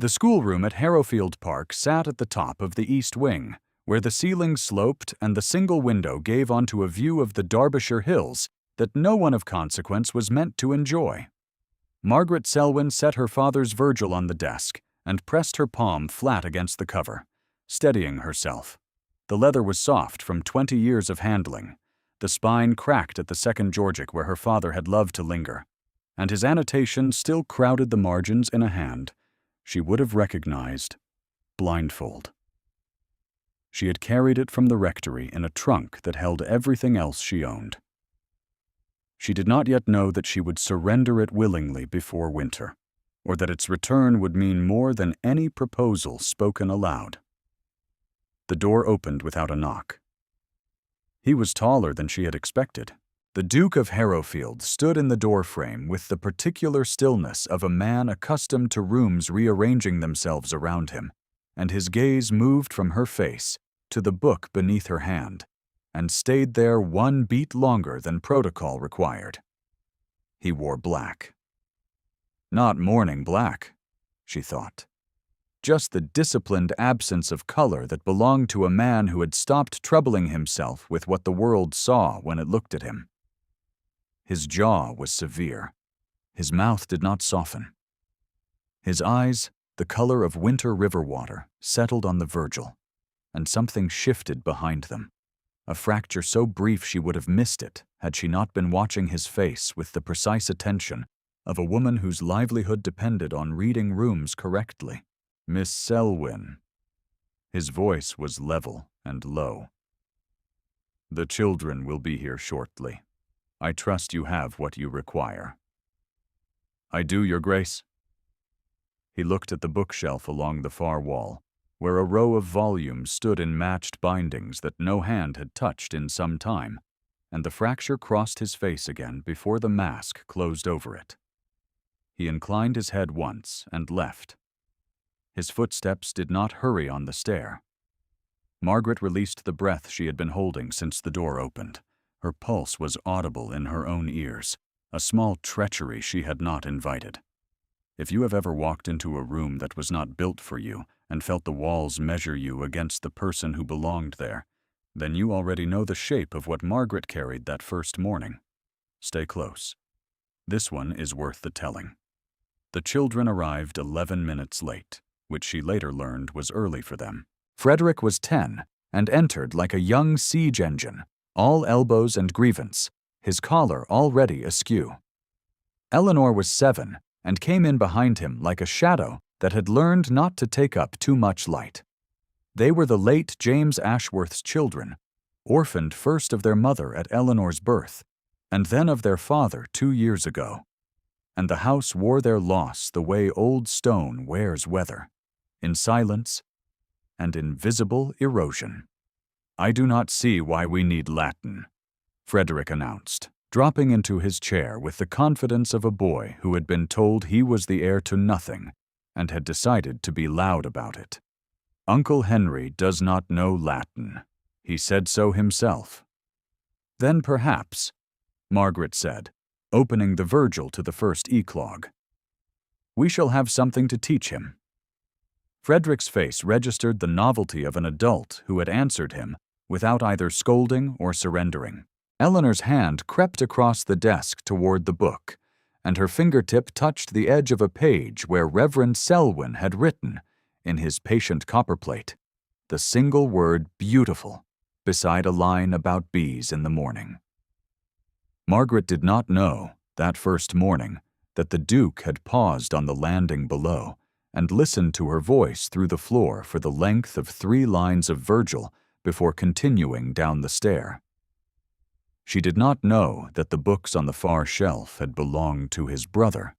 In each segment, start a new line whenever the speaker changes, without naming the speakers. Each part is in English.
The schoolroom at Harrowfield Park sat at the top of the east wing, where the ceiling sloped and the single window gave onto a view of the Derbyshire hills that no one of consequence was meant to enjoy. Margaret Selwyn set her father's Virgil on the desk and pressed her palm flat against the cover, steadying herself. The leather was soft from 20 years of handling. The spine cracked at the second Georgic where her father had loved to linger, and his annotation still crowded the margins in a hand she would have recognized, blindfold. She had carried it from the rectory in a trunk that held everything else she owned. She did not yet know that she would surrender it willingly before winter, or that its return would mean more than any proposal spoken aloud. The door opened without a knock. He was taller than she had expected. The Duke of Harrowfield stood in the doorframe with the particular stillness of a man accustomed to rooms rearranging themselves around him, and his gaze moved from her face to the book beneath her hand, and stayed there one beat longer than protocol required. He wore black. Not morning black, she thought. Just the disciplined absence of color that belonged to a man who had stopped troubling himself with what the world saw when it looked at him. His jaw was severe. His mouth did not soften. His eyes, the color of winter river water, settled on the Virgil, and something shifted behind them. A fracture so brief she would have missed it had she not been watching his face with the precise attention of a woman whose livelihood depended on reading rooms correctly. Miss Selwyn. His voice was level and low. The children will be here shortly. I trust you have what you require. I do, Your Grace. He looked at the bookshelf along the far wall, where a row of volumes stood in matched bindings that no hand had touched in some time, and the fracture crossed his face again before the mask closed over it. He inclined his head once and left. His footsteps did not hurry on the stair. Margaret released the breath she had been holding since the door opened. Her pulse was audible in her own ears, a small treachery she had not invited. If you have ever walked into a room that was not built for you and felt the walls measure you against the person who belonged there, then you already know the shape of what Margaret carried that first morning. Stay close. This one is worth the telling. The children arrived 11 minutes late, which she later learned was early for them. Frederick was 10 and entered like a young siege engine, all elbows and grievance, his collar already askew. Eleanor was 7 and came in behind him like a shadow that had learned not to take up too much light. They were the late James Ashworth's children, orphaned first of their mother at Eleanor's birth, and then of their father 2 years ago. And the house wore their loss the way old stone wears weather, in silence and in visible erosion. I do not see why we need Latin, Frederick announced, dropping into his chair with the confidence of a boy who had been told he was the heir to nothing and had decided to be loud about it. Uncle Henry does not know Latin. He said so himself. Then perhaps, Margaret said, opening the Virgil to the first eclogue, we shall have something to teach him. Frederick's face registered the novelty of an adult who had answered him without either scolding or surrendering. Eleanor's hand crept across the desk toward the book, and her fingertip touched the edge of a page where Reverend Selwyn had written, in his patient copperplate, the single word beautiful, beside a line about bees in the morning. Margaret did not know, that first morning, that the Duke had paused on the landing below and listened to her voice through the floor for the length of 3 lines of Virgil before continuing down the stair. She did not know that the books on the far shelf had belonged to his brother,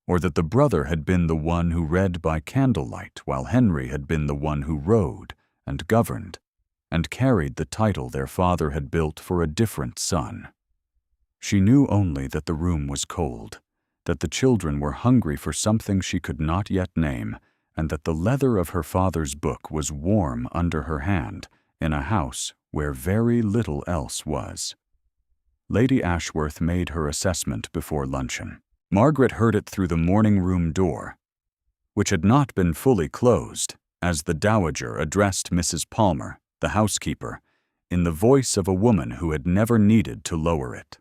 or that the brother had been the one who read by candlelight while Henry had been the one who rode and governed and carried the title their father had built for a different son. She knew only that the room was cold, that the children were hungry for something she could not yet name, and that the leather of her father's book was warm under her hand in a house where very little else was. Lady Ashworth made her assessment before luncheon. Margaret heard it through the morning room door. which had not been fully closed, as the dowager addressed Mrs. Palmer, the housekeeper, in the voice of a woman who had never needed to lower it.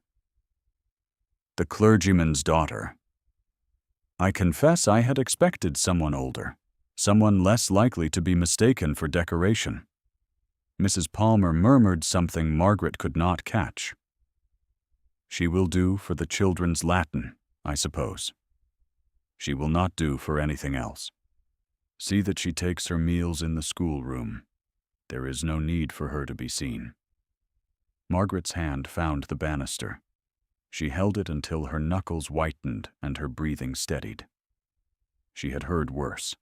The clergyman's daughter. I confess I had expected someone older, someone less likely to be mistaken for decoration. Mrs. Palmer murmured something Margaret could not catch. She will do for the children's Latin, I suppose. She will not do for anything else. See that she takes her meals in the schoolroom. There is no need for her to be seen. Margaret's hand found the banister. She held it until her knuckles whitened and her breathing steadied. She had heard worse.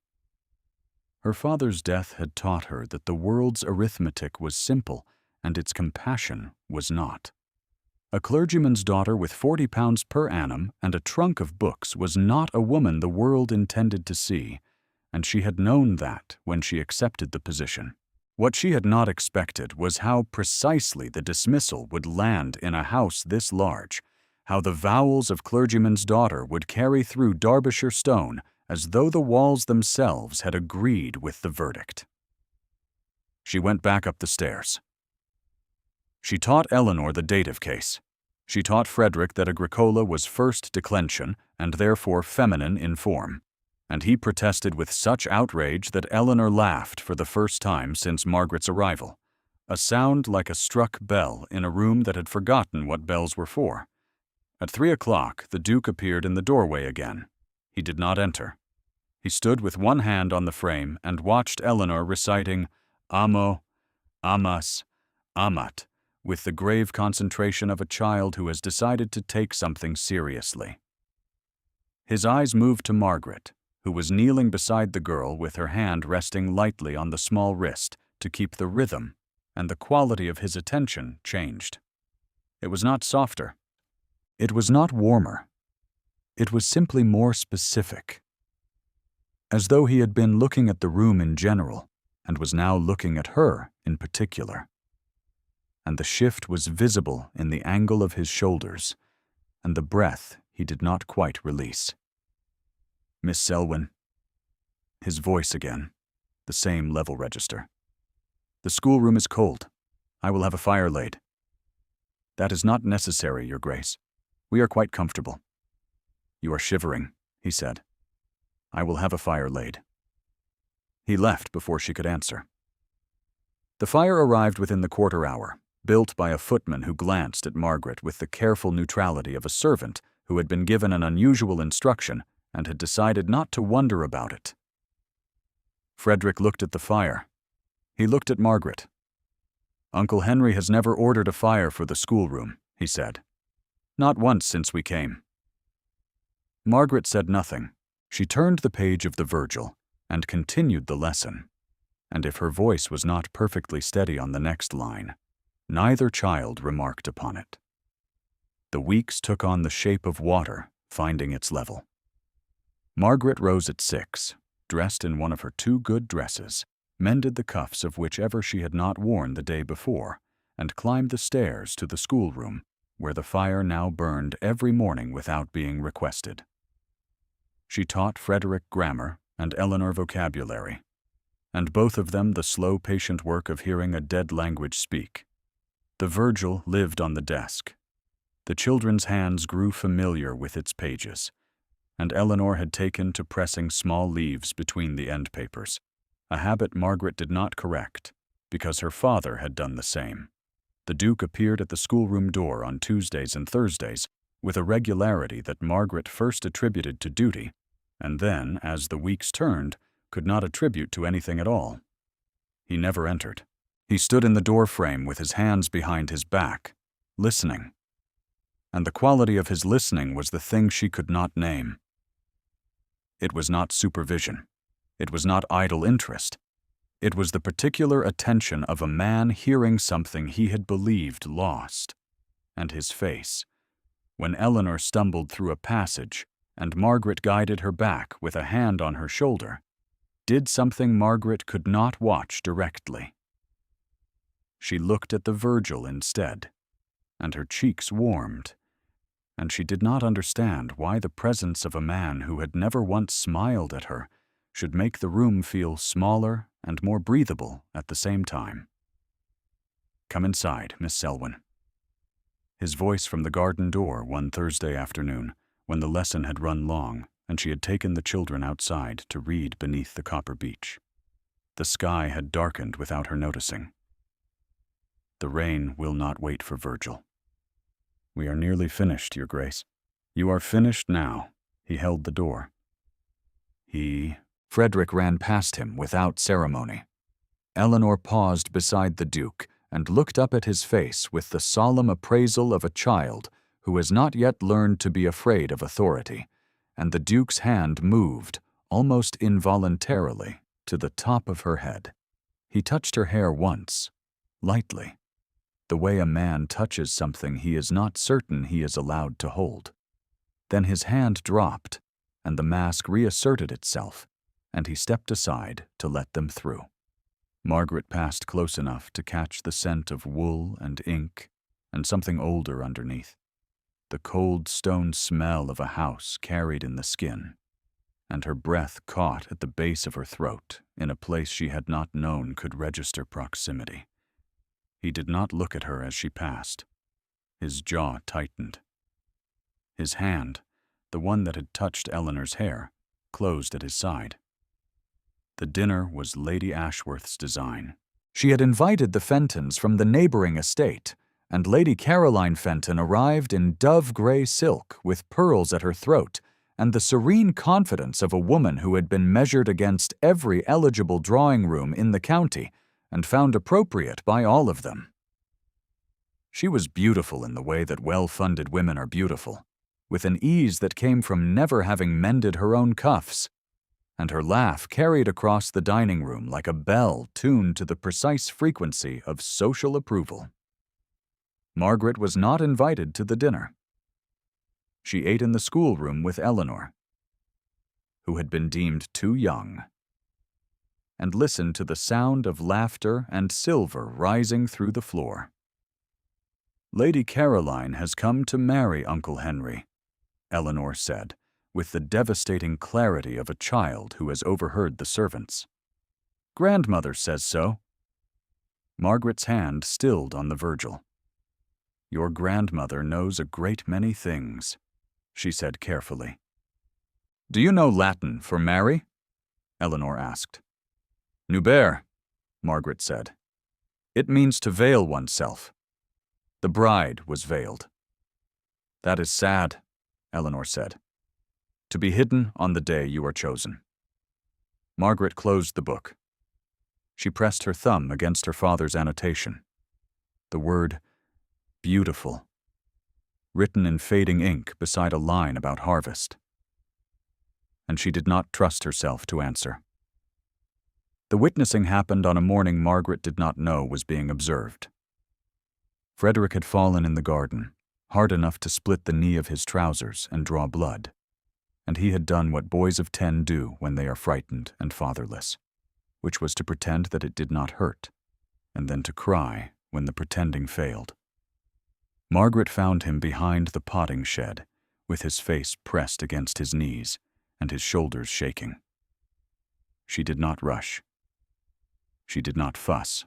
Her father's death had taught her that the world's arithmetic was simple and its compassion was not. A clergyman's daughter with £40 per annum and a trunk of books was not a woman the world intended to see, and she had known that when she accepted the position. What she had not expected was how precisely the dismissal would land in a house this large, how the vowels of clergyman's daughter would carry through Derbyshire stone as though the walls themselves had agreed with the verdict. She went back up the stairs. She taught Eleanor the dative case. She taught Frederick that Agricola was first declension and therefore feminine in form, and he protested with such outrage that Eleanor laughed for the first time since Margaret's arrival, a sound like a struck bell in a room that had forgotten what bells were for. At 3 o'clock, the Duke appeared in the doorway again. He did not enter. He stood with one hand on the frame and watched Eleanor reciting Amo, Amas, Amat, with the grave concentration of a child who has decided to take something seriously. His eyes moved to Margaret, who was kneeling beside the girl with her hand resting lightly on the small wrist to keep the rhythm, and the quality of his attention changed. It was not softer. It was not warmer. It was simply more specific. As though he had been looking at the room in general and was now looking at her in particular. And the shift was visible in the angle of his shoulders and the breath he did not quite release. Miss Selwyn. His voice again, the same level register. The schoolroom is cold. I will have a fire laid. That is not necessary, Your Grace. We are quite comfortable. You are shivering, he said. I will have a fire laid. He left before she could answer. The fire arrived within the quarter hour, built by a footman who glanced at Margaret with the careful neutrality of a servant who had been given an unusual instruction and had decided not to wonder about it. Frederick looked at the fire. He looked at Margaret. Uncle Henry has never ordered a fire for the schoolroom, he said. Not once since we came. Margaret said nothing. She turned the page of the Virgil and continued the lesson, and if her voice was not perfectly steady on the next line, neither child remarked upon it. The weeks took on the shape of water, finding its level. Margaret rose at 6, dressed in one of her 2 good dresses, mended the cuffs of whichever she had not worn the day before, and climbed the stairs to the schoolroom, where the fire now burned every morning without being requested. She taught Frederick grammar and Eleanor vocabulary, and both of them the slow, patient work of hearing a dead language speak. The Virgil lived on the desk. The children's hands grew familiar with its pages, and Eleanor had taken to pressing small leaves between the end papers, a habit Margaret did not correct, because her father had done the same. The Duke appeared at the schoolroom door on Tuesdays and Thursdays with a regularity that Margaret first attributed to duty, and then, as the weeks turned, could not attribute to anything at all. He never entered. He stood in the door frame with his hands behind his back, listening. And the quality of his listening was the thing she could not name. It was not supervision. It was not idle interest. It was the particular attention of a man hearing something he had believed lost. And his face, when Eleanor stumbled through a passage and Margaret guided her back with a hand on her shoulder, did something Margaret could not watch directly. She looked at the Virgil instead, and her cheeks warmed, and she did not understand why the presence of a man who had never once smiled at her should make the room feel smaller and more breathable at the same time. "Come inside, Miss Selwyn." His voice from the garden door one Thursday afternoon, when the lesson had run long and she had taken the children outside to read beneath the copper beech. The sky had darkened without her noticing. "The rain will not wait for Virgil." "We are nearly finished, Your Grace." "You are finished now." He held the door. Frederick ran past him without ceremony. Eleanor paused beside the Duke and looked up at his face with the solemn appraisal of a child who has not yet learned to be afraid of authority, and the Duke's hand moved, almost involuntarily, to the top of her head. He touched her hair once, lightly, the way a man touches something he is not certain he is allowed to hold. Then his hand dropped, and the mask reasserted itself, and he stepped aside to let them through. Margaret passed close enough to catch the scent of wool and ink and something older underneath, the cold stone smell of a house carried in the skin, and her breath caught at the base of her throat in a place she had not known could register proximity. He did not look at her as she passed. His jaw tightened. His hand, the one that had touched Eleanor's hair, closed at his side. The dinner was Lady Ashworth's design. She had invited the Fentons from the neighboring estate, and Lady Caroline Fenton arrived in dove-gray silk with pearls at her throat and the serene confidence of a woman who had been measured against every eligible drawing room in the county and found appropriate by all of them. She was beautiful in the way that well-funded women are beautiful, with an ease that came from never having mended her own cuffs, and her laugh carried across the dining room like a bell tuned to the precise frequency of social approval. Margaret was not invited to the dinner. She ate in the schoolroom with Eleanor, who had been deemed too young, and listened to the sound of laughter and silver rising through the floor. "Lady Caroline has come to marry Uncle Henry," Eleanor said, with the devastating clarity of a child who has overheard the servants. "Grandmother says so." Margaret's hand stilled on the Virgil. "Your grandmother knows a great many things," she said carefully. "Do you know Latin for marry?" Eleanor asked. "Nubere," Margaret said. "It means to veil oneself. The bride was veiled." "That is sad," Eleanor said. "To be hidden on the day you are chosen." Margaret closed the book. She pressed her thumb against her father's annotation. The word "beautiful," written in fading ink beside a line about harvest. And she did not trust herself to answer. The witnessing happened on a morning Margaret did not know was being observed. Frederick had fallen in the garden, hard enough to split the knee of his trousers and draw blood, and he had done what boys of 10 do when they are frightened and fatherless, which was to pretend that it did not hurt, and then to cry when the pretending failed. Margaret found him behind the potting shed, with his face pressed against his knees and his shoulders shaking. She did not rush. She did not fuss.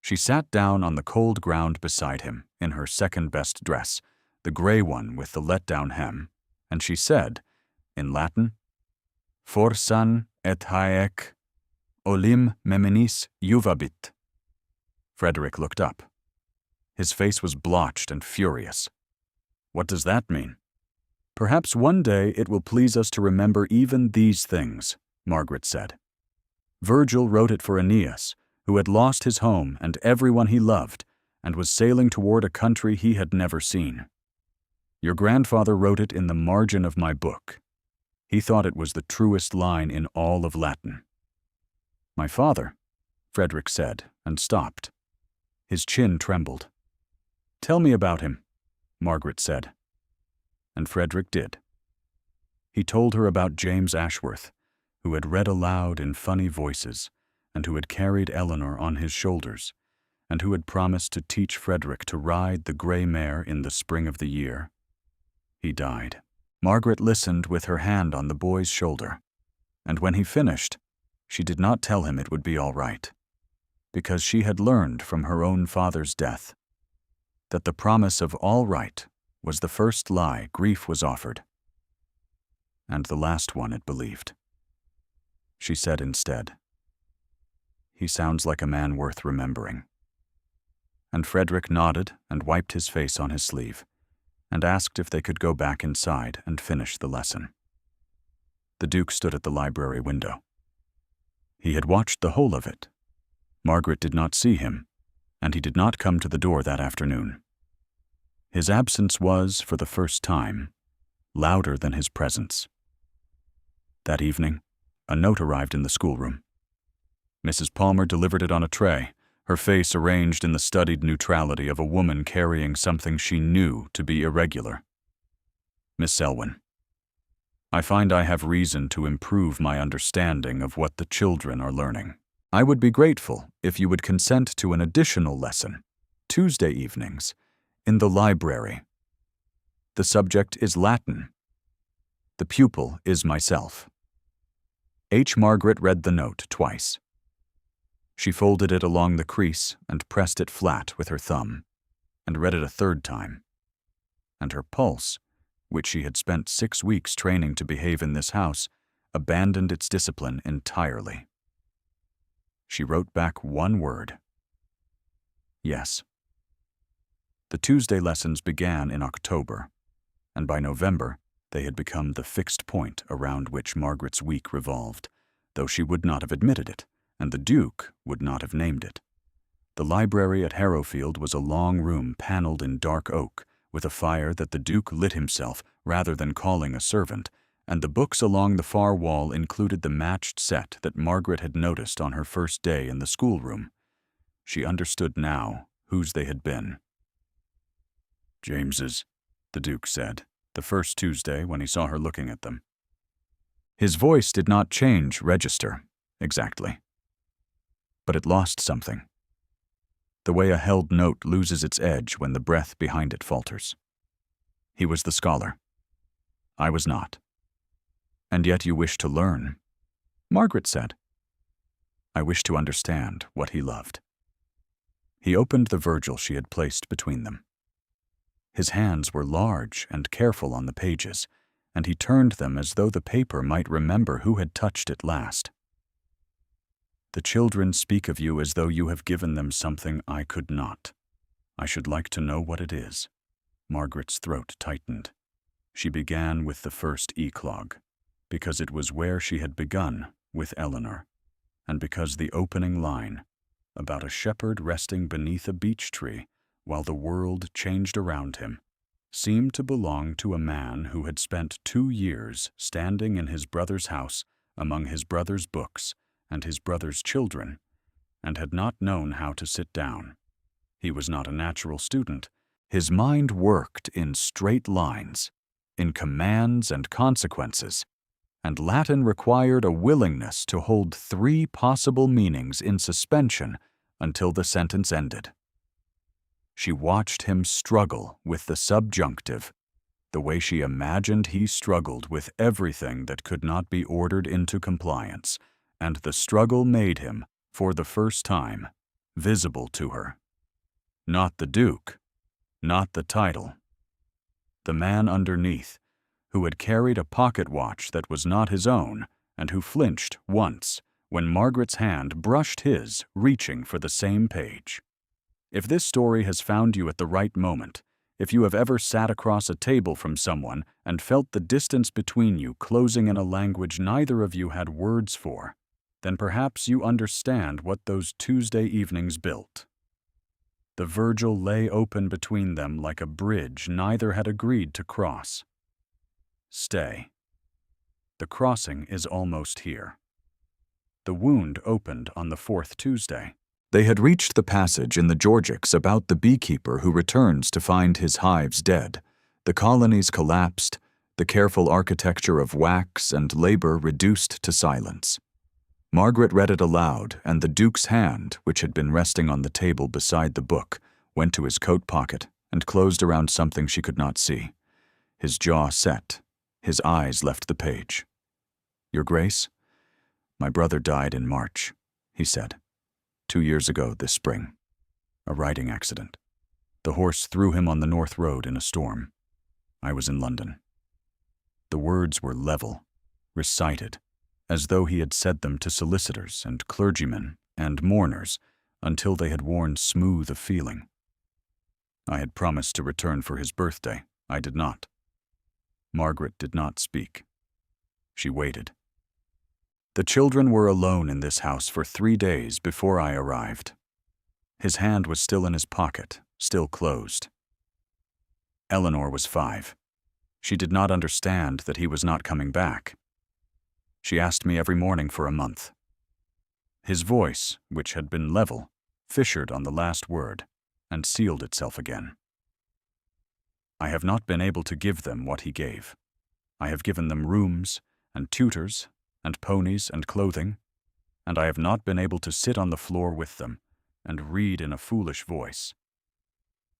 She sat down on the cold ground beside him in her second-best dress, the gray one with the let-down hem, and she said, in Latin, "Forsan et haec olim memenis juvabit." Frederick looked up. His face was blotched and furious. "What does that mean?" "Perhaps one day it will please us to remember even these things," Margaret said. "Virgil wrote it for Aeneas, who had lost his home and everyone he loved, and was sailing toward a country he had never seen. Your grandfather wrote it in the margin of my book. He thought it was the truest line in all of Latin." "My father," Frederick said, and stopped. His chin trembled. "Tell me about him," Margaret said. And Frederick did. He told her about James Ashworth, who had read aloud in funny voices, and who had carried Eleanor on his shoulders, and who had promised to teach Frederick to ride the gray mare in the spring of the year. He died. Margaret listened with her hand on the boy's shoulder. And when he finished, she did not tell him it would be all right, because she had learned from her own father's death that the promise of all right was the first lie grief was offered, and the last one it believed. She said instead, "He sounds like a man worth remembering." And Frederick nodded and wiped his face on his sleeve, and asked if they could go back inside and finish the lesson. The Duke stood at the library window. He had watched the whole of it. Margaret did not see him, and he did not come to the door that afternoon. His absence was, for the first time, louder than his presence. That evening, a note arrived in the schoolroom. Mrs. Palmer delivered it on a tray, her face arranged in the studied neutrality of a woman carrying something she knew to be irregular. Miss Selwyn, I find I have reason to improve my understanding of what the children are learning. I would be grateful if you would consent to an additional lesson, Tuesday evenings, in the library. The subject is Latin. The pupil is myself. H. Margaret read the note twice. She folded it along the crease and pressed it flat with her thumb, and read it a third time. And her pulse, which she had spent 6 weeks training to behave in this house, abandoned its discipline entirely. She wrote back one word. Yes. The Tuesday lessons began in October, and by November they had become the fixed point around which Margaret's week revolved, though she would not have admitted it, and the Duke would not have named it. The library at Harrowfield was a long room paneled in dark oak, with a fire that the Duke lit himself rather than calling a servant, and the books along the far wall included the matched set that Margaret had noticed on her first day in the schoolroom. She understood now whose they had been. "James's," the Duke said, the first Tuesday when he saw her looking at them. His voice did not change register, exactly. But it lost something. The way a held note loses its edge when the breath behind it falters. He was the scholar. I was not. "And yet you wish to learn," Margaret said. "I wish to understand what he loved." He opened the Virgil she had placed between them. His hands were large and careful on the pages, and he turned them as though the paper might remember who had touched it last. "The children speak of you as though you have given them something I could not. I should like to know what it is." Margaret's throat tightened. She began with the first eclogue, because it was where she had begun with Eleanor, and because the opening line, about a shepherd resting beneath a beech tree while the world changed around him, seemed to belong to a man who had spent 2 years standing in his brother's house among his brother's books and his brother's children, and had not known how to sit down. He was not a natural student. His mind worked in straight lines, in commands and consequences, and Latin required a willingness to hold 3 possible meanings in suspension until the sentence ended. She watched him struggle with the subjunctive, the way she imagined he struggled with everything that could not be ordered into compliance, and the struggle made him, for the first time, visible to her. Not the Duke, not the title. The man underneath, who had carried a pocket watch that was not his own, and who flinched once when Margaret's hand brushed his, reaching for the same page. If this story has found you at the right moment, if you have ever sat across a table from someone and felt the distance between you closing in a language neither of you had words for, then perhaps you understand what those Tuesday evenings built. The Virgil lay open between them like a bridge neither had agreed to cross. Stay. The crossing is almost here. The wound opened on the 4th Tuesday. They had reached the passage in the Georgics about the beekeeper who returns to find his hives dead, the colonies collapsed, the careful architecture of wax and labor reduced to silence. Margaret read it aloud, and the Duke's hand, which had been resting on the table beside the book, went to his coat pocket and closed around something she could not see. His jaw set. His eyes left the page. "Your Grace, "My brother died in March," he said. "2 years ago this spring. A riding accident. The horse threw him on the North Road in a storm. I was in London." The words were level, recited, as though he had said them to solicitors and clergymen and mourners until they had worn smooth of feeling. I had promised to return for his birthday. I did not. Margaret did not speak. She waited. The children were alone in this house for 3 days before I arrived. His hand was still in his pocket, still closed. Eleanor was 5. She did not understand that he was not coming back. She asked me every morning for a month. His voice, which had been level, fissured on the last word and sealed itself again. I have not been able to give them what he gave. I have given them rooms and tutors and ponies and clothing, and I have not been able to sit on the floor with them and read in a foolish voice.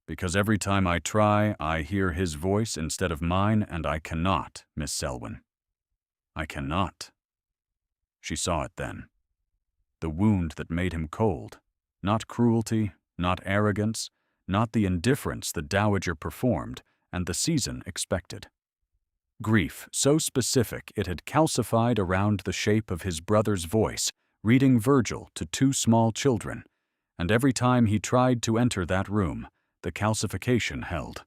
Because every time I try, I hear his voice instead of mine, and I cannot, Miss Selwyn. I cannot. She saw it then. The wound that made him cold, not cruelty, not arrogance, not the indifference the dowager performed and the season expected. Grief so specific it had calcified around the shape of his brother's voice, reading Virgil to 2 small children, and every time he tried to enter that room, the calcification held.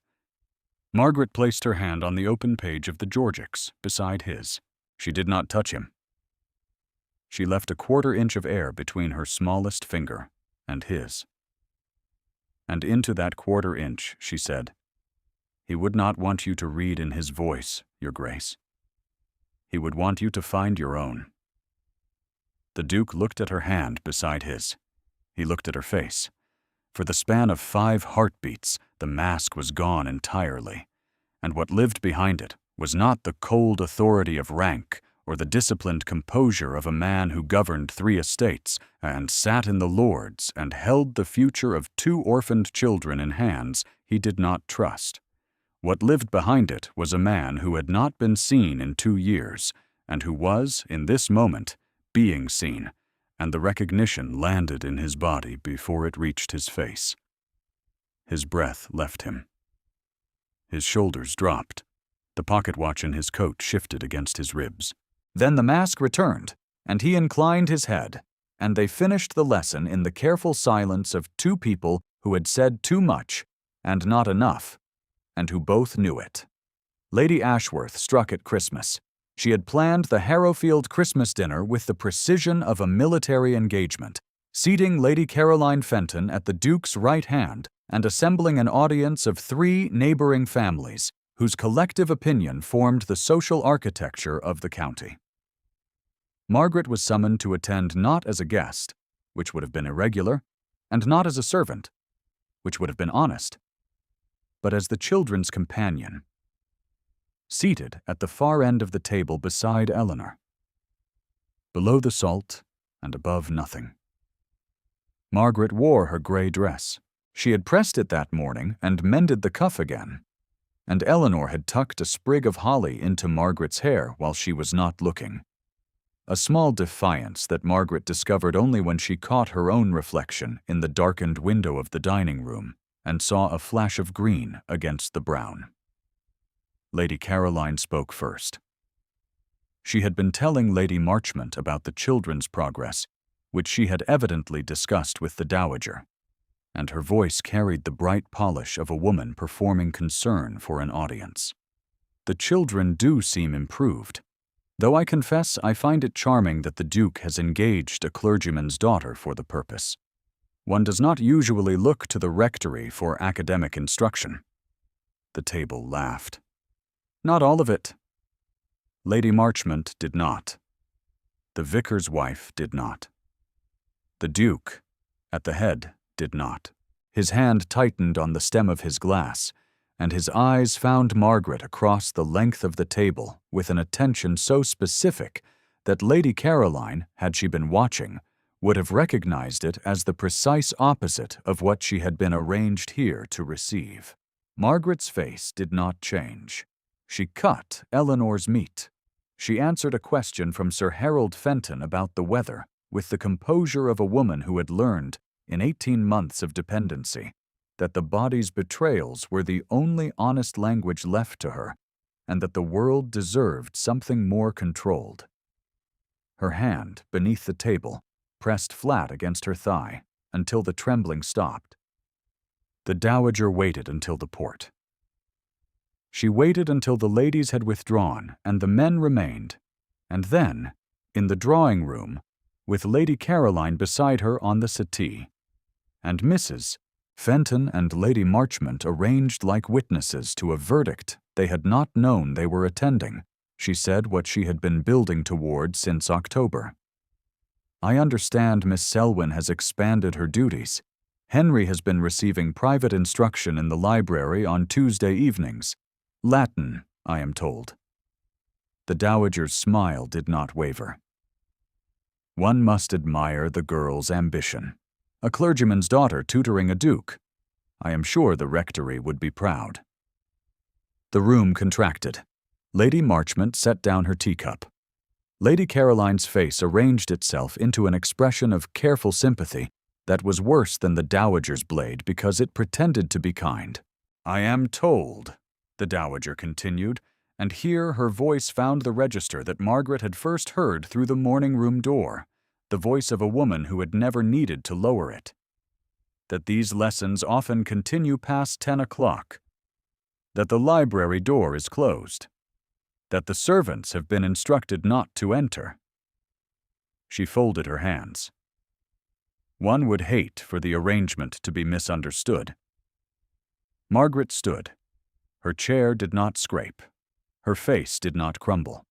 Margaret placed her hand on the open page of the Georgics beside his. She did not touch him. She left a 1/4 inch of air between her smallest finger and his. And into that 1/4 inch she said, "He would not want you to read in his voice, Your Grace. He would want you to find your own." The Duke looked at her hand beside his. He looked at her face. For the span of 5 heartbeats, the mask was gone entirely, and what lived behind it was not the cold authority of rank or the disciplined composure of a man who governed 3 estates and sat in the Lords and held the future of 2 orphaned children in hands he did not trust. What lived behind it was a man who had not been seen in 2 years, and who was, in this moment, being seen, and the recognition landed in his body before it reached his face. His breath left him. His shoulders dropped. The pocket watch in his coat shifted against his ribs. Then the mask returned, and he inclined his head, and they finished the lesson in the careful silence of 2 people who had said too much and not enough, and who both knew it. Lady Ashworth struck at Christmas. She had planned the Harrowfield Christmas dinner with the precision of a military engagement, seating Lady Caroline Fenton at the Duke's right hand and assembling an audience of 3 neighboring families whose collective opinion formed the social architecture of the county. Margaret was summoned to attend not as a guest, which would have been irregular, and not as a servant, which would have been honest, but as the children's companion, seated at the far end of the table beside Eleanor. Below the salt and above nothing. Margaret wore her gray dress. She had pressed it that morning and mended the cuff again, and Eleanor had tucked a sprig of holly into Margaret's hair while she was not looking. A small defiance that Margaret discovered only when she caught her own reflection in the darkened window of the dining room and saw a flash of green against the brown. Lady Caroline spoke first. She had been telling Lady Marchmont about the children's progress, which she had evidently discussed with the dowager, and her voice carried the bright polish of a woman performing concern for an audience. "The children do seem improved, though I confess I find it charming that the Duke has engaged a clergyman's daughter for the purpose. One does not usually look to the rectory for academic instruction." The table laughed. "Not all of it." Lady Marchmont did not. The vicar's wife did not. The Duke, at the head, did not. His hand tightened on the stem of his glass, and his eyes found Margaret across the length of the table with an attention so specific that Lady Caroline, had she been watching, would have recognized it as the precise opposite of what she had been arranged here to receive. Margaret's face did not change. She cut Eleanor's meat. She answered a question from Sir Harold Fenton about the weather with the composure of a woman who had learned, in 18 months of dependency, that the body's betrayals were the only honest language left to her, and that the world deserved something more controlled. Her hand, beneath the table, pressed flat against her thigh until the trembling stopped. The dowager waited until the port. She waited until the ladies had withdrawn and the men remained, and then, in the drawing room, with Lady Caroline beside her on the settee, and Mrs. Fenton and Lady Marchmont arranged like witnesses to a verdict they had not known they were attending, she said what she had been building toward since October. I understand Miss Selwyn has expanded her duties. Henry has been receiving private instruction in the library on Tuesday evenings. Latin, I am told. The dowager's smile did not waver. One must admire the girl's ambition. A clergyman's daughter tutoring a duke. I am sure the rectory would be proud. The room contracted. Lady Marchmont set down her teacup. Lady Caroline's face arranged itself into an expression of careful sympathy that was worse than the dowager's blade because it pretended to be kind. I am told, the dowager continued, and here her voice found the register that Margaret had first heard through the morning-room door, the voice of a woman who had never needed to lower it, that these lessons often continue past 10 o'clock, that the library door is closed, that the servants have been instructed not to enter. She folded her hands. One would hate for the arrangement to be misunderstood. Margaret stood. Her chair did not scrape. Her face did not crumble.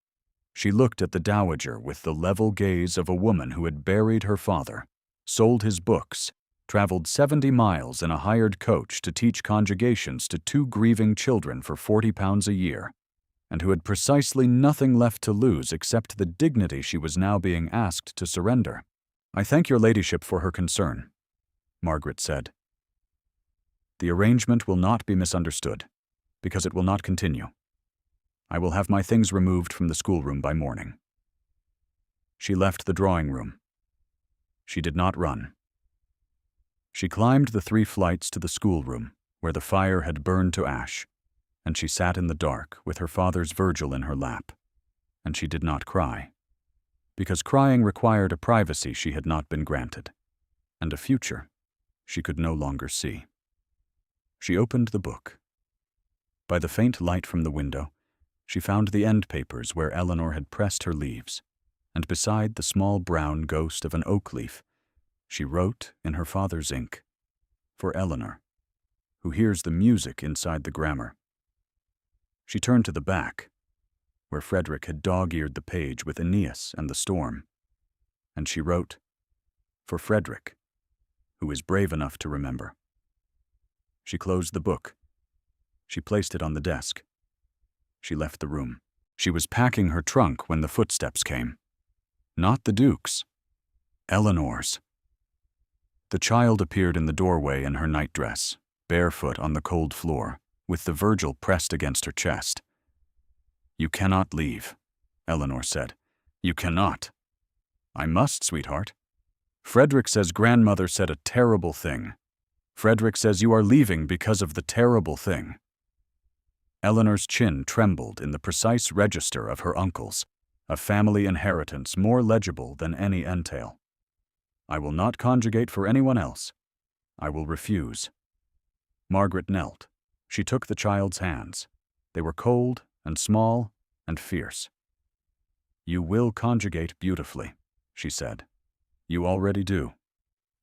She looked at the dowager with the level gaze of a woman who had buried her father, sold his books, traveled 70 miles in a hired coach to teach conjugations to 2 grieving children for £40 a year, and who had precisely nothing left to lose except the dignity she was now being asked to surrender. I thank your ladyship for her concern, Margaret said. The arrangement will not be misunderstood, because it will not continue. I will have my things removed from the schoolroom by morning. She left the drawing room. She did not run. She climbed the 3 flights to the schoolroom, where the fire had burned to ash, and she sat in the dark with her father's Virgil in her lap, and she did not cry, because crying required a privacy she had not been granted, and a future she could no longer see. She opened the book. By the faint light from the window, she found the end papers where Eleanor had pressed her leaves, and beside the small brown ghost of an oak leaf, she wrote in her father's ink, "For Eleanor, who hears the music inside the grammar." She turned to the back, where Frederick had dog-eared the page with Aeneas and the storm, and she wrote, "For Frederick, who is brave enough to remember." She closed the book. She placed it on the desk. She left the room. She was packing her trunk when the footsteps came. Not the Duke's. Eleanor's. The child appeared in the doorway in her nightdress, barefoot on the cold floor, with the Virgil pressed against her chest. "You cannot leave," Eleanor said. "You cannot." "I must, sweetheart. Frederick says grandmother said a terrible thing. Frederick says you are leaving because of the terrible thing." Eleanor's chin trembled in the precise register of her uncle's, a family inheritance more legible than any entail. "I will not conjugate for anyone else. I will refuse." Margaret knelt. She took the child's hands. They were cold and small and fierce. "You will conjugate beautifully," she said. "You already do.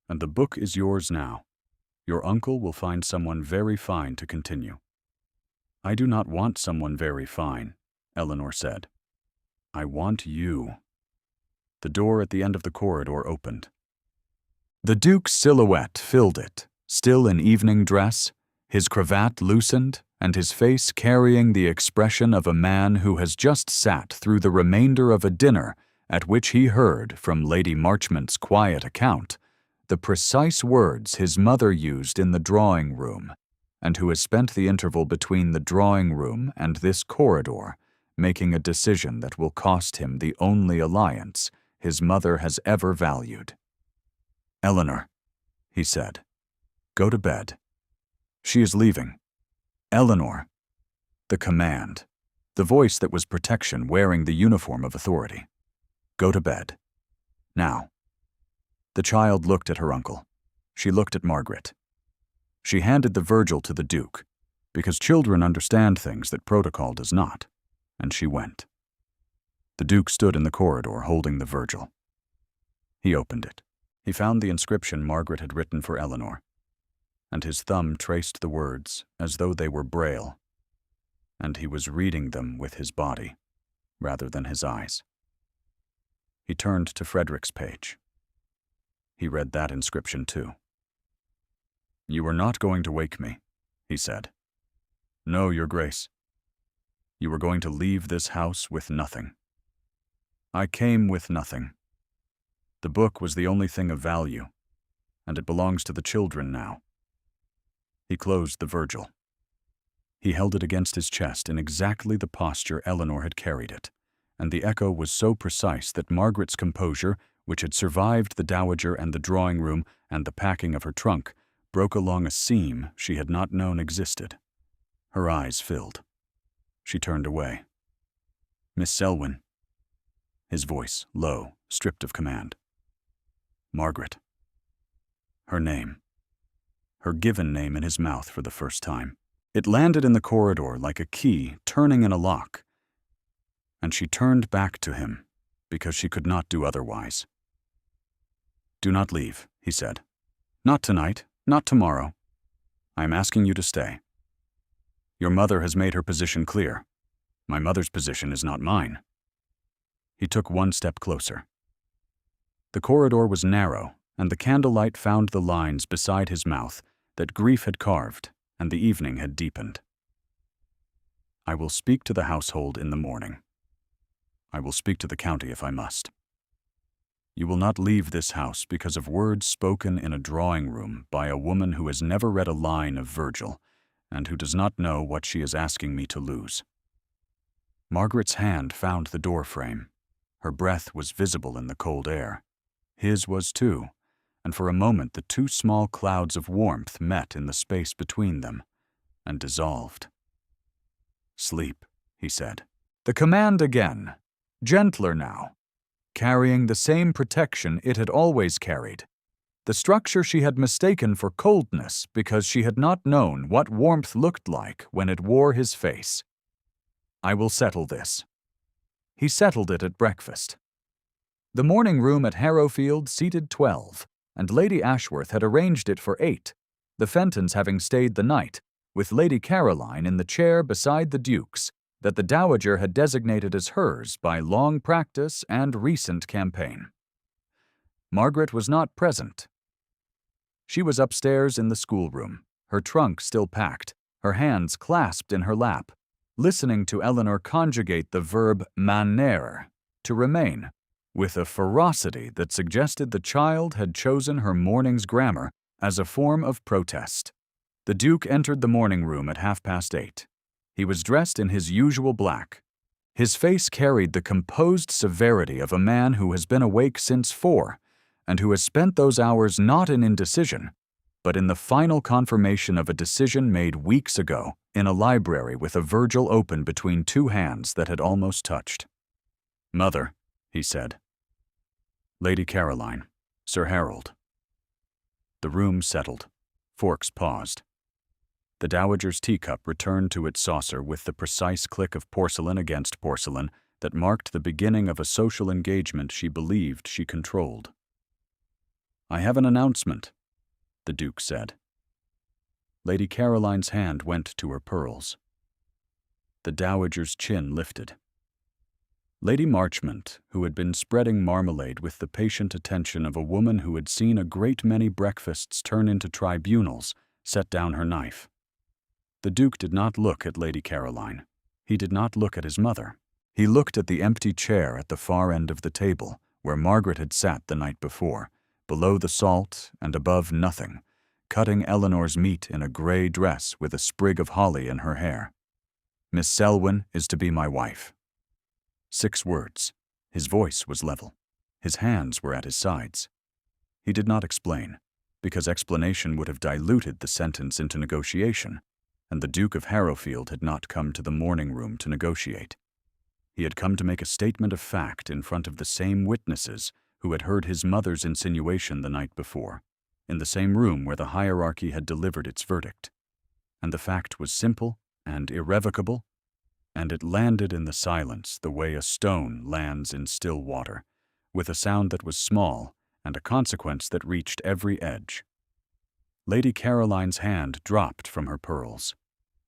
And the book is yours now. Your uncle will find someone very fine to continue." "I do not want someone very fine," Eleanor said. "I want you." The door at the end of the corridor opened. The Duke's silhouette filled it, still in evening dress, his cravat loosened, and his face carrying the expression of a man who has just sat through the remainder of a dinner at which he heard, from Lady Marchmont's quiet account, the precise words his mother used in the drawing-room, and who has spent the interval between the drawing-room and this corridor making a decision that will cost him the only alliance his mother has ever valued. "Eleanor," he said, "go to bed. She is leaving. Eleanor." The command, the voice that was protection wearing the uniform of authority. "Go to bed. Now." The child looked at her uncle. She looked at Margaret. She handed the Virgil to the Duke, because children understand things that protocol does not, and she went. The Duke stood in the corridor holding the Virgil. He opened it. He found the inscription Margaret had written for Eleanor, and his thumb traced the words as though they were Braille, and he was reading them with his body rather than his eyes. He turned to Frederick's page. He read that inscription too. "You are not going to wake me," he said. "No, Your Grace. You are going to leave this house with nothing. I came with nothing. The book was the only thing of value, and it belongs to the children now." He closed the Virgil. He held it against his chest in exactly the posture Eleanor had carried it, and the echo was so precise that Margaret's composure, which had survived the dowager and the drawing room and the packing of her trunk, broke along a seam she had not known existed. Her eyes filled. She turned away. "Miss Selwyn." His voice, low, stripped of command. "Margaret." Her name. Her given name in his mouth for the first time. It landed in the corridor like a key turning in a lock, and she turned back to him because she could not do otherwise. "Do not leave," he said. "Not tonight, not tomorrow. I am asking you to stay. Your mother has made her position clear. My mother's position is not mine." He took one step closer. The corridor was narrow, and the candlelight found the lines beside his mouth that grief had carved and the evening had deepened. "I will speak to the household in the morning. I will speak to the county if I must. You will not leave this house because of words spoken in a drawing room by a woman who has never read a line of Virgil and who does not know what she is asking me to lose." Margaret's hand found the door frame. Her breath was visible in the cold air. His was too, and for a moment the two small clouds of warmth met in the space between them and dissolved. "Sleep," he said. The command again, gentler now, carrying the same protection it had always carried, the structure she had mistaken for coldness because she had not known what warmth looked like when it wore his face. "I will settle this." He settled it at breakfast. The morning room at Harrowfield seated 12, and Lady Ashworth had arranged it for 8, the Fentons having stayed the night, with Lady Caroline in the chair beside the Duke's, that the Dowager had designated as hers by long practice and recent campaign. Margaret was not present. She was upstairs in the schoolroom, her trunk still packed, her hands clasped in her lap, listening to Eleanor conjugate the verb manere, to remain, with a ferocity that suggested the child had chosen her morning's grammar as a form of protest. The Duke entered the morning room at 8:30. He was dressed in his usual black. His face carried the composed severity of a man who has been awake since 4, and who has spent those hours not in indecision, but in the final confirmation of a decision made weeks ago in a library with a Virgil open between two hands that had almost touched. "Mother," he said. "Lady Caroline, Sir Harold." The room settled. Forks paused. The Dowager's teacup returned to its saucer with the precise click of porcelain against porcelain that marked the beginning of a social engagement she believed she controlled. "I have an announcement," the Duke said. Lady Caroline's hand went to her pearls. The Dowager's chin lifted. Lady Marchmont, who had been spreading marmalade with the patient attention of a woman who had seen a great many breakfasts turn into tribunals, set down her knife. The Duke did not look at Lady Caroline. He did not look at his mother. He looked at the empty chair at the far end of the table, where Margaret had sat the night before, below the salt and above nothing, cutting Eleanor's meat in a gray dress with a sprig of holly in her hair. "Miss Selwyn is to be my wife," 6 words. His voice was level. His hands were at his sides. He did not explain, because explanation would have diluted the sentence into negotiation, and the Duke of Harrowfield had not come to the morning room to negotiate. He had come to make a statement of fact in front of the same witnesses who had heard his mother's insinuation the night before, in the same room where the hierarchy had delivered its verdict. And the fact was simple and irrevocable, and it landed in the silence the way a stone lands in still water, with a sound that was small and a consequence that reached every edge. Lady Caroline's hand dropped from her pearls.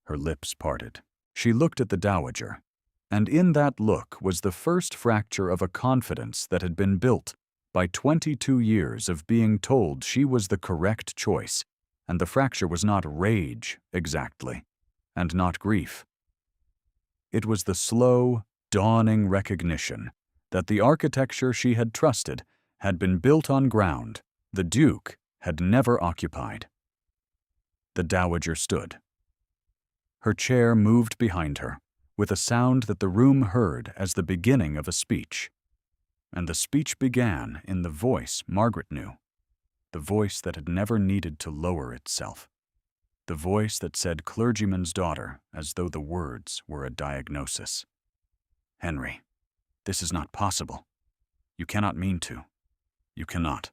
Her lips parted. She looked at the dowager, and in that look was the first fracture of a confidence that had been built by 22 years of being told she was the correct choice, and the fracture was not rage, exactly, and not grief. It was the slow, dawning recognition that the architecture she had trusted had been built on ground the Duke had never occupied. The dowager stood. Her chair moved behind her, with a sound that the room heard as the beginning of a speech. And the speech began in the voice Margaret knew, the voice that had never needed to lower itself, the voice that said clergyman's daughter as though the words were a diagnosis. "Henry, this is not possible. You cannot mean to. You cannot.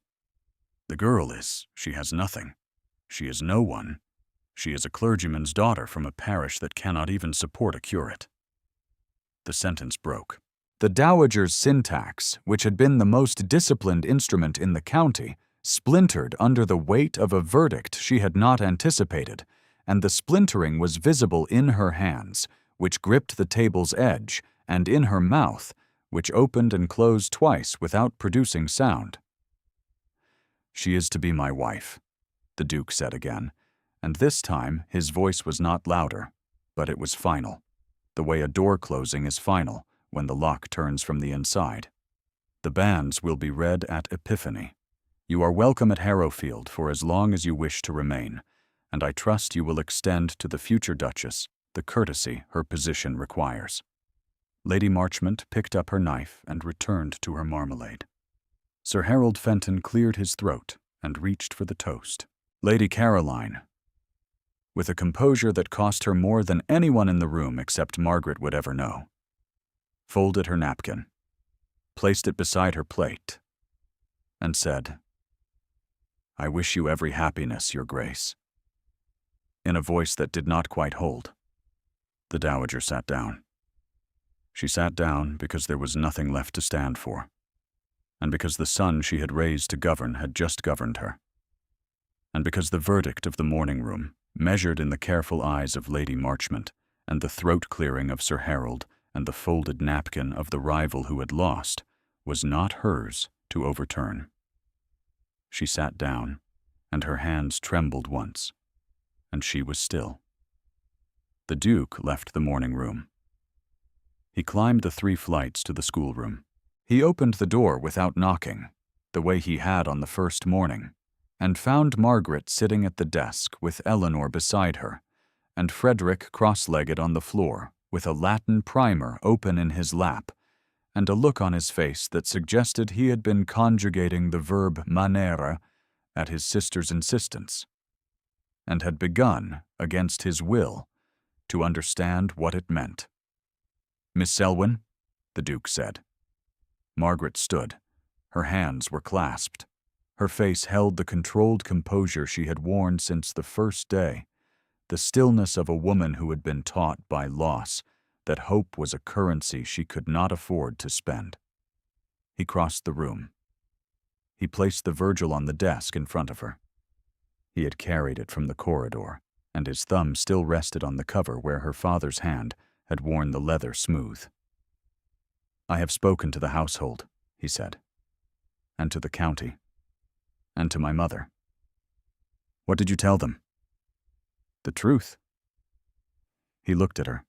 The girl she has nothing. She is no one. She is a clergyman's daughter from a parish that cannot even support a curate." The sentence broke. The dowager's syntax, which had been the most disciplined instrument in the county, splintered under the weight of a verdict she had not anticipated, and the splintering was visible in her hands, which gripped the table's edge, and in her mouth, which opened and closed twice without producing sound. "She is to be my wife," the Duke said again, and this time his voice was not louder, but it was final, the way a door closing is final when the lock turns from the inside. "The banns will be read at Epiphany. You are welcome at Harrowfield for as long as you wish to remain, and I trust you will extend to the future Duchess the courtesy her position requires." Lady Marchmont picked up her knife and returned to her marmalade. Sir Harold Fenton cleared his throat and reached for the toast. Lady Caroline, with a composure that cost her more than anyone in the room except Margaret would ever know, folded her napkin, placed it beside her plate, and said, "I wish you every happiness, Your Grace," in a voice that did not quite hold. The dowager sat down. She sat down because there was nothing left to stand for, and because the son she had raised to govern had just governed her, and because the verdict of the morning room, measured in the careful eyes of Lady Marchmont, and the throat-clearing of Sir Harold, and the folded napkin of the rival who had lost, was not hers to overturn. She sat down, and her hands trembled once, and she was still. The Duke left the morning room. He climbed the 3 flights to the schoolroom. He opened the door without knocking, the way he had on the first morning, and found Margaret sitting at the desk with Eleanor beside her, and Frederick cross-legged on the floor with a Latin primer open in his lap, and a look on his face that suggested he had been conjugating the verb manere at his sister's insistence, and had begun, against his will, to understand what it meant. "Miss Selwyn," the Duke said. Margaret stood. Her hands were clasped. Her face held the controlled composure she had worn since the first day, the stillness of a woman who had been taught by loss that hope was a currency she could not afford to spend. He crossed the room. He placed the Virgil on the desk in front of her. He had carried it from the corridor, and his thumb still rested on the cover where her father's hand had worn the leather smooth. "I have spoken to the household," he said, "and to the county, and to my mother." "What did you tell them?" "The truth." He looked at her.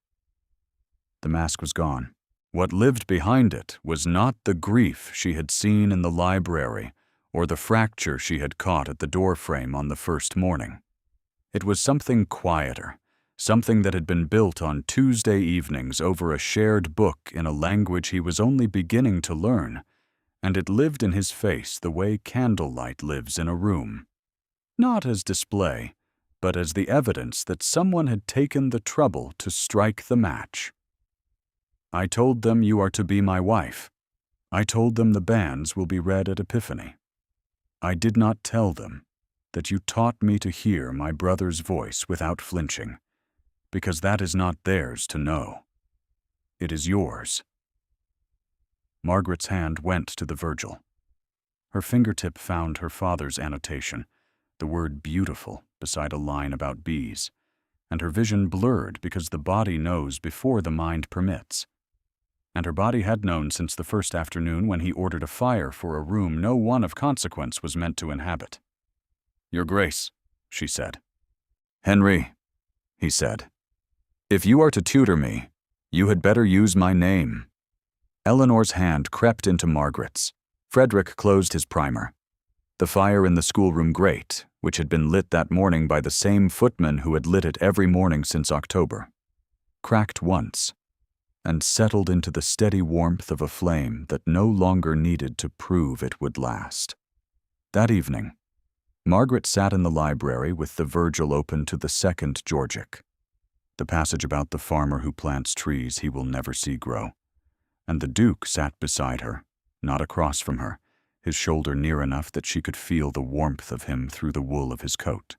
The mask was gone. What lived behind it was not the grief she had seen in the library or the fracture she had caught at the doorframe on the first morning. It was something quieter, something that had been built on Tuesday evenings over a shared book in a language he was only beginning to learn, and it lived in his face the way candlelight lives in a room. Not as display, but as the evidence that someone had taken the trouble to strike the match. I told them you are to be my wife. I told them the banns will be read at Epiphany. I did not tell them that you taught me to hear my brother's voice without flinching, because that is not theirs to know. It is yours. Margaret's hand went to the Virgil. Her fingertip found her father's annotation, the word beautiful beside a line about bees, and her vision blurred because the body knows before the mind permits. And her body had known since the first afternoon when he ordered a fire for a room no one of consequence was meant to inhabit. Your Grace, she said. Henry, he said, if you are to tutor me, you had better use my name. Eleanor's hand crept into Margaret's. Frederick closed his primer. The fire in the schoolroom grate, which had been lit that morning by the same footman who had lit it every morning since October, cracked once, and settled into the steady warmth of a flame that no longer needed to prove it would last. That evening, Margaret sat in the library with the Virgil open to the second Georgic, the passage about the farmer who plants trees he will never see grow, and the Duke sat beside her, not across from her, his shoulder near enough that she could feel the warmth of him through the wool of his coat.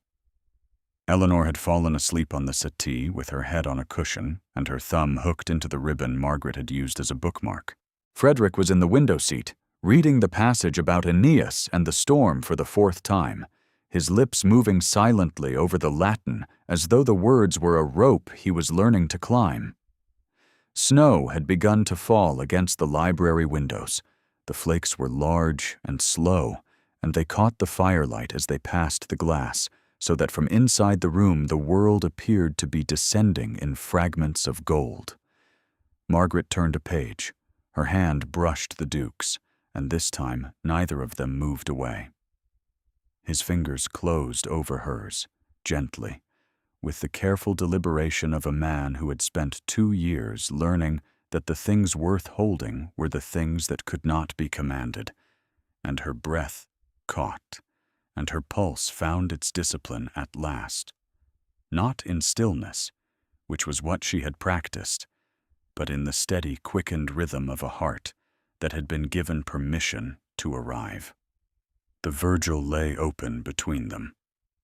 Eleanor had fallen asleep on the settee with her head on a cushion and her thumb hooked into the ribbon Margaret had used as a bookmark. Frederick was in the window seat, reading the passage about Aeneas and the storm for the fourth time, his lips moving silently over the Latin as though the words were a rope he was learning to climb. Snow had begun to fall against the library windows. The flakes were large and slow, and they caught the firelight as they passed the glass, so that from inside the room the world appeared to be descending in fragments of gold. Margaret turned a page. Her hand brushed the Duke's, and this time neither of them moved away. His fingers closed over hers, gently, with the careful deliberation of a man who had spent 2 years learning that the things worth holding were the things that could not be commanded, and her breath caught, and her pulse found its discipline at last, not in stillness, which was what she had practiced, but in the steady, quickened rhythm of a heart that had been given permission to arrive. The Virgil lay open between them.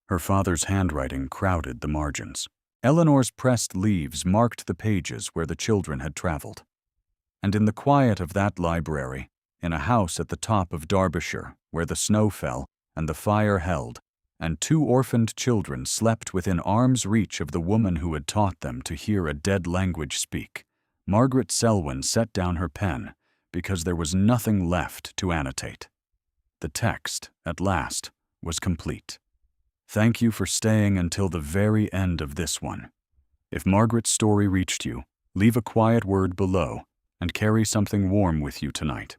Her father's handwriting crowded the margins. Eleanor's pressed leaves marked the pages where the children had traveled. And in the quiet of that library, in a house at the top of Derbyshire, where the snow fell and the fire held, and 2 orphaned children slept within arm's reach of the woman who had taught them to hear a dead language speak, Margaret Selwyn set down her pen because there was nothing left to annotate. The text, at last, was complete. Thank you for staying until the very end of this one. If Margaret's story reached you, leave a quiet word below and carry something warm with you tonight.